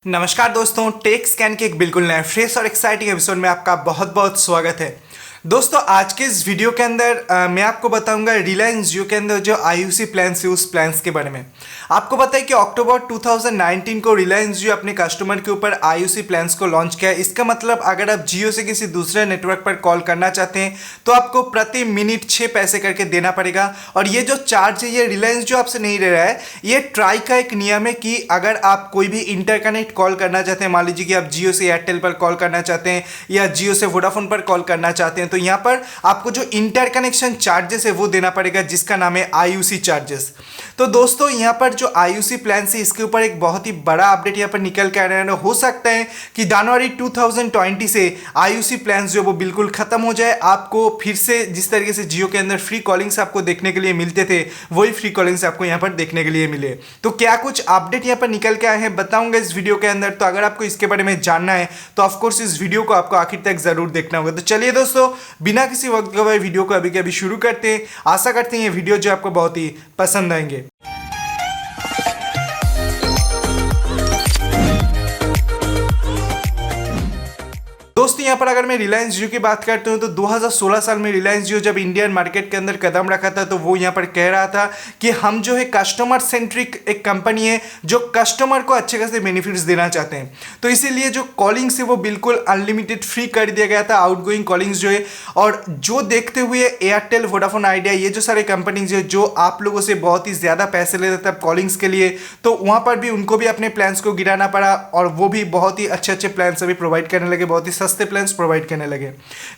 नमस्कार दोस्तों, take scan के एक बिल्कुल नए फ्रेश और एक्साइटिंग एपिसोड में आपका बहुत बहुत स्वागत है। दोस्तों, आज के इस वीडियो के अंदर मैं आपको बताऊंगा रिलायंस जियो के अंदर जो आईयूसी प्लान्स है उस प्लान्स के बारे में। आपको पता है कि अक्टूबर 2019 को रिलायंस जियो अपने कस्टमर के ऊपर आईयूसी प्लान्स को लॉन्च किया। इसका मतलब अगर आप जियो से किसी दूसरे नेटवर्क पर कॉल करना चाहते हैं तो आपको प्रति मिनट 6 पैसे करके देना पड़ेगा। और ये जो चार्ज है ये रिलायंस जियो आपसे नहीं ले रहा है, ये ट्राई का एक नियम है कि अगर आप कोई भी इंटरकनेक्ट कॉल करना चाहते हैं, मान लीजिए कि आप जियो से एयरटेल पर कॉल करना चाहते हैं या जियो से वोडाफोन पर कॉल करना चाहते हैं, तो यहाँ पर आपको जो इंटरकनेक्शन चार्जेस है वो देना पड़ेगा, जिसका नाम है आईयूसी चार्जेस। तो दोस्तों, यहाँ पर जो आईयूसी प्लान है इसके ऊपर एक बहुत ही बड़ा अपडेट यहाँ पर निकल के आ रहा है। हो सकता है कि जनवरी 2020 से आईयूसी प्लान जो वो बिल्कुल खत्म हो जाए। आपको फिर से जिस तरीके से जियो के अंदर फ्री कॉलिंग्स आपको देखने के लिए मिलते थे, वही फ्री कॉलिंग्स आपको यहाँ पर देखने के लिए मिले। तो क्या कुछ अपडेट यहाँ पर निकल के आए हैं बताऊंगा इस वीडियो के अंदर। तो अगर आपको इसके बारे में जानना है तो ऑफकोर्स इस वीडियो को आपको आखिर तक जरूर देखना होगा। तो चलिए दोस्तों, बिना किसी वक्त गवाए वीडियो को अभी के अभी शुरू करते हैं। आशा करते हैं ये वीडियो जो आपको बहुत ही पसंद आएंगे। दोस्तों, यहाँ पर अगर मैं रिलायंस जियो की बात करता हूँ तो 2016 साल में रिलायंस जियो जब इंडियन मार्केट के अंदर कदम रखा था तो वो यहाँ पर कह रहा था कि हम जो है कस्टमर सेंट्रिक एक कंपनी है जो कस्टमर को अच्छे खासे बेनिफिट्स देना चाहते हैं। तो इसीलिए जो कॉलिंग्स है वो बिल्कुल अनलिमिटेड फ्री कर दिया गया था, आउटगोइंग कॉलिंग्स जो है। और जो देखते हुए एयरटेल, वोडाफोन आइडिया, ये जो सारे कंपनीज है जो आप लोगों से बहुत ही ज़्यादा पैसे लेते थे कॉलिंग्स के लिए, तो वहाँ पर भी उनको भी अपने प्लान्स को गिराना पड़ा और वो भी बहुत ही अच्छे अच्छे प्लान्स अभी प्रोवाइड करने लगे, बहुत ही सस्ते प्लान्स प्रोवाइड करने लगे।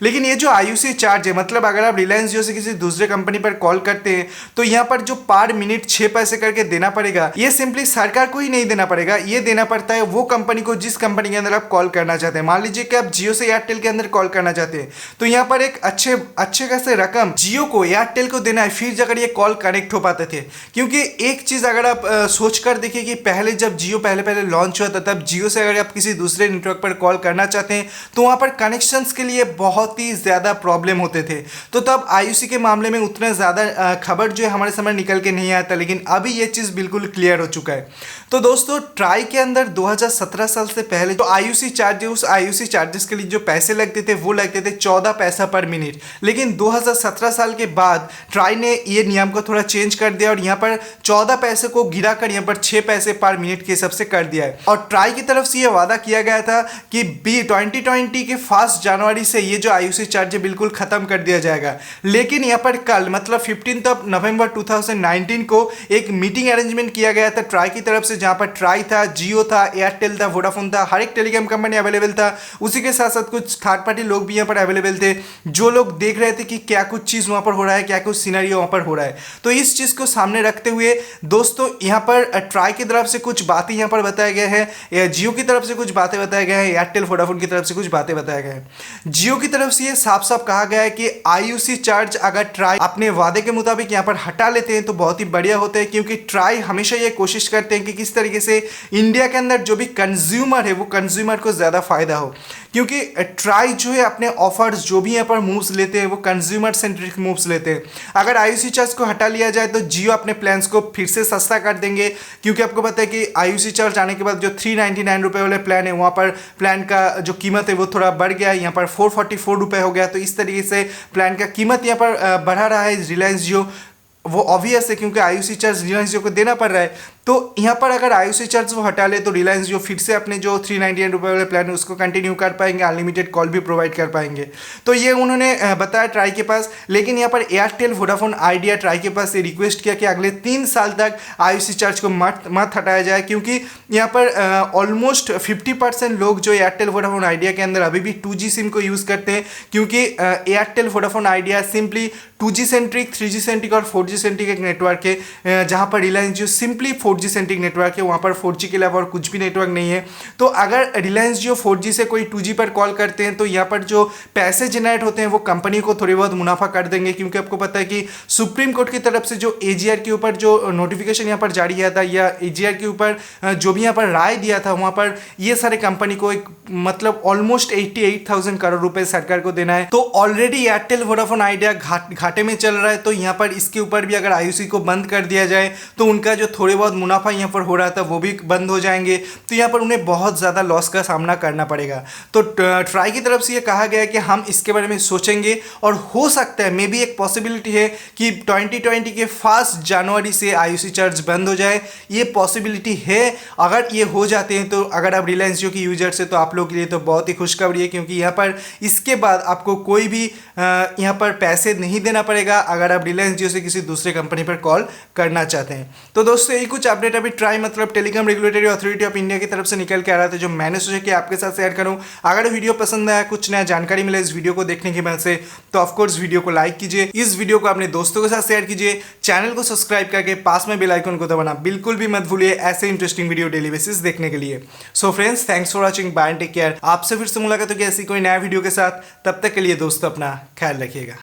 लेकिन ये जो आईयूसी चार्ज है, मतलब अगर आप रिलायंस जियो से किसी दूसरे कंपनी पर कॉल करते हैं तो यहाँ पर जो पर मिनट 6 पैसे करके देना पड़ेगा, ये सिंपली सरकार को ही नहीं देना पड़ेगा, ये देना पड़ता है वो कंपनी को जिस कंपनी के अंदर आप कॉल करना चाहते हैं। मान लीजिए कि आप जियो से एयरटेल के अंदर कॉल करना चाहते हैं तो यहाँ पर एक अच्छे खासे रकम जियो को, एयरटेल को देना है, फिर जाकर ये कॉल कनेक्ट हो पाते थे। क्योंकि एक चीज अगर आप सोच कर देखिए कि पहले जब जियो पहले लॉन्च हुआ था तब जियो से अगर आप किसी दूसरे नेटवर्क पर कॉल करना चाहते हैं तो वहां पर कनेक्शंस के लिए बहुत ही ज़्यादा प्रॉब्लम होते थे। तो तब आईयूसी के मामले में उतना ज़्यादा खबर जो है हमारे समय निकल के नहीं आता, लेकिन अभी ये चीज़ बिल्कुल क्लियर हो चुका है। तो दोस्तों, ट्राई के अंदर 2017 साल से पहले जो आईयूसी चार्ज है उस आईयूसी चार्जेस के लिए जो पैसे लगते थे वो लगते थे 14 पैसा पर मिनट। लेकिन 2017 साल के बाद ट्राई ने ये नियम को थोड़ा चेंज कर दिया और यहाँ पर 14 पैसे को गिराकर यहाँ पर 6 पैसे पर मिनट के हिसाब से कर दिया है। और ट्राई की तरफ से ये वादा किया गया था कि 2020 के 1 जनवरी से ये जो आईयूसी चार्ज है बिल्कुल खत्म कर दिया जाएगा। लेकिन यहाँ पर कल मतलब 15 नवंबर 2019 को एक मीटिंग अरेंजमेंट किया गया था ट्राई की तरफ से, जहाँ पर ट्राई था, जियो था, एयरटेल था, वोडाफोन था, हर एक टेलीकॉम कंपनी अवेलेबल था। उसी के साथ साथ कुछ थर्ड पार्टी लोग भी यहाँ पर अवेलेबल थे जो लोग देख रहे थे कि क्या कुछ चीज़ वहाँ पर हो रहा है, क्या कुछ सिनेरियो वहाँ पर हो रहा है। तो इस चीज़ को सामने रखते हुए दोस्तों, यहाँ पर ट्राई की तरफ से कुछ बातें यहाँ पर बताया गया है, जियो की तरफ से कुछ बातें बताया गया है, एयरटेल वोडाफोन की तरफ से कुछ बातें बताया गया है। जियो की तरफ से ये साफ साफ कहा गया है कि आईयूसी चार्ज अगर ट्राई अपने वादे के मुताबिक यहाँ पर हटा लेते हैं तो बहुत ही बढ़िया होता है। क्योंकि ट्राई हमेशा ये कोशिश करते हैं कि किस तरीके से इंडिया के अंदर जो भी कंज्यूमर है वो कंज्यूमर को ज़्यादा फायदा हो। क्योंकि ट्राई जो है अपने ऑफर्स जो भी यहाँ पर मूव्स लेते हैं वो कंज्यूमर सेंट्रिक मूव्स लेते हैं। अगर आईयूसी चार्ज को हटा लिया जाए तो जियो अपने प्लान्स को फिर से सस्ता कर देंगे। क्योंकि आपको पता है कि आईयूसी चार्ज आने के बाद जो 399 रुपये वाले प्लान है वहाँ पर प्लान का जो कीमत है वो थोड़ा बढ़ गया है, यहाँ पर 444 रुपये हो गया। तो इस तरीके से प्लान का कीमत यहाँ पर बढ़ा रहा है रिलायंस जियो। वो ऑब्वियस है क्योंकि आईयूसी चार्ज रिलायंस जियो को देना पड़ रहा है। तो यहाँ पर अगर आईयूसी चार्ज वो हटा ले तो रिलायंस जियो फिर से अपने जो 399 रुपये वाले प्लान है उसको कंटिन्यू कर पाएंगे, अनलिमिटेड कॉल भी प्रोवाइड कर पाएंगे। तो ये उन्होंने बताया ट्राई के पास। लेकिन यहाँ पर एयरटेल, वोडाफोन आइडिया ट्राई के पास ये रिक्वेस्ट किया कि अगले 3 साल तक आईयूसी चार्ज को मत हटाया जाए। क्योंकि यहाँ पर ऑलमोस्ट 50% लोग जो एयरटेल, वोडाफोन आइडिया के अंदर अभी भी 2G सिम को यूज़ करते हैं। क्योंकि Airtel, Vodafone idea simply 2G centric, 3G centric और 4G सेंट्रिक एक नेटवर्क है, जहाँ पर रिलायंस जियो सिंपली 4G सेंट्रिक नेटवर्क है। वहाँ पर 4G के अलावा और कुछ भी नेटवर्क नहीं है। तो अगर रिलायंस जियो 4G से कोई 2G पर कॉल करते हैं तो यहाँ पर जो पैसे जनरेट होते हैं वो कंपनी को थोड़ी बहुत मुनाफा कर देंगे। क्योंकि आपको पता है कि सुप्रीम कोर्ट की तरफ से जो एजीआर के ऊपर जो नोटिफिकेशन यहाँ पर जारी किया था या एजीआर के ऊपर जो भी यहाँ पर राय दिया था वहाँ पर ये सारे कंपनी को एक मतलब ऑलमोस्ट 88,000 करोड़ रुपए सरकार को देना है। तो ऑलरेडी एयरटेल, वोडाफोन आइडिया घाटे में चल रहा है। तो यहाँ पर इसके ऊपर भी अगर आईयूसी को बंद कर दिया जाए तो उनका जो थोड़े बहुत मुनाफा यहाँ पर हो रहा था वो भी बंद हो जाएंगे, तो यहाँ पर उन्हें बहुत ज़्यादा लॉस का सामना करना पड़ेगा। तो ट्राई की तरफ से ये कहा गया है कि हम इसके बारे में सोचेंगे और हो सकता है मे बी एक पॉसिबिलिटी है कि 2020 के 1 जनवरी से आईओसी चार्ज बंद हो जाए, ये पॉसिबिलिटी है। अगर ये हो जाते हैं तो अगर आप रिलायंस जियो की यूजर्स है तो आप लोग के लिए तो बहुत ही खुशखबरी है, क्योंकि यहाँ पर इसके बाद आपको कोई भी यहाँ पर पैसे नहीं देना पड़ेगा अगर आप रिलायंस जियो से किसी दूसरे कंपनी पर कॉल करना चाहते हैं। तो दोस्तों यही कुछ अपडेट अभी ट्राई मतलब telecom regulatory authority of India की तरफ से निकल के आ रहा था, जो मैंने सोचा कि आपके साथ शेयर करूं। अगर वीडियो पसंद आया, कुछ नया जानकारी मिले इस वीडियो को देखने की वजह से, तो ऑफकोर्स वीडियो को लाइक कीजिए, इस वीडियो को अपने दोस्तों के साथ शेयर कीजिए, चैनल को सब्सक्राइब करके पास में बेल आइकन को दबाना बिल्कुल भी मत भूलिए ऐसे इंटरेस्टिंग वीडियो डेली बेसिस देखने के लिए। So friends, thanks for watching, bye and take care. आपसे फिर से मुलाकात होगी ऐसी कोई नया वीडियो के साथ, तब तक के लिए दोस्तों अपना ख्याल रखिएगा।